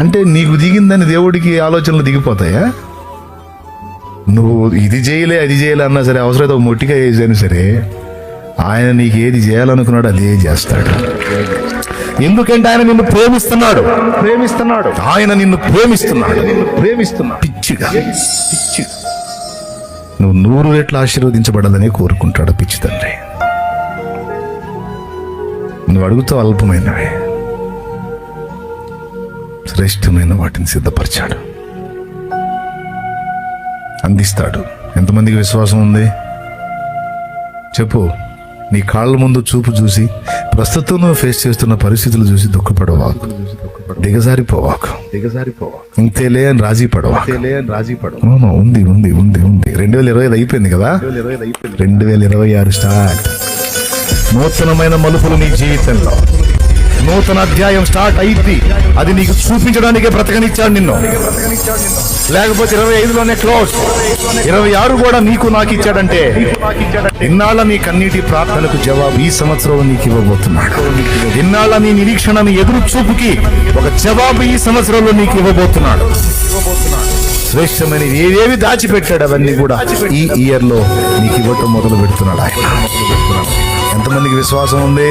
అంటే నీకు దిగిందని దేవుడికి ఆలోచనలు దిగిపోతాయా? నువ్వు ఇది చేయలే అది చేయలే అన్నా సరే, అవసరమైతే ఒక మొట్టిగా వేసాను సరే, ఆయన నీకు ఏది చేయాలనుకున్నాడు అదే చేస్తాడు. ఎందుకంటే ఆయన నిన్ను ప్రేమిస్తున్నాడు. ఆయన నిన్ను ప్రేమిస్తున్నాడు. పిచ్చిగా నువ్వు 100 రెట్లు ఆశీర్వదించబడాలని కోరుకుంటాడు పిచ్చి తండ్రి. నువ్వు అడుగుతావు అల్పమైనవే, శ్రేష్టమైన వాటిని సిద్ధపరిచాడు, అందిస్తాడు. ఎంతమందికి విశ్వాసం ఉంది చెప్పు? నీ కాళ్ళ ముందు చూపు చూసి, ప్రస్తుతం నువ్వు ఫేస్ చేస్తున్న పరిస్థితులు చూసి దుఃఖపడవాకు, దిగజారిపోవాకు, ఇంతేలే అని రాజీ పడవాకు. ఉంది 2025 అయిపోయింది కదా, 2026 స్టార్ట్. నూతనమైన మలుపులు నీ జీవితంలో, నూతన అధ్యాయం స్టార్ట్ అయింది. అది నీకు చూపించడానికే బ్రతకనిచ్చాడు నిన్ను. లేకపోతే 25లోనే క్లోజ్. 26 కూడా నీకు నాకు ఇచ్చాడంటే, ఇన్నాళ్ళ నీ కన్నీటి ప్రార్థనకు జవాబు ఈ సంవత్సరం నీకు ఇవ్వబోతున్నాడు. ఇన్నాళ్ళ నీ నిరీక్షణ, నీ ఎదురు చూపుకి ఒక జవాబు ఈ సంవత్సరంలో నీకు ఇవ్వబోతున్నాడు. శ్రేష్టమైన ఏవేవి దాచిపెట్టాడు అవన్నీ కూడా ఈ ఇయర్ లో నీకు ఇవ్వటం మొదలు పెడుతున్నాడు ఆయన. ఎంతమందికి విశ్వాసం ఉంది?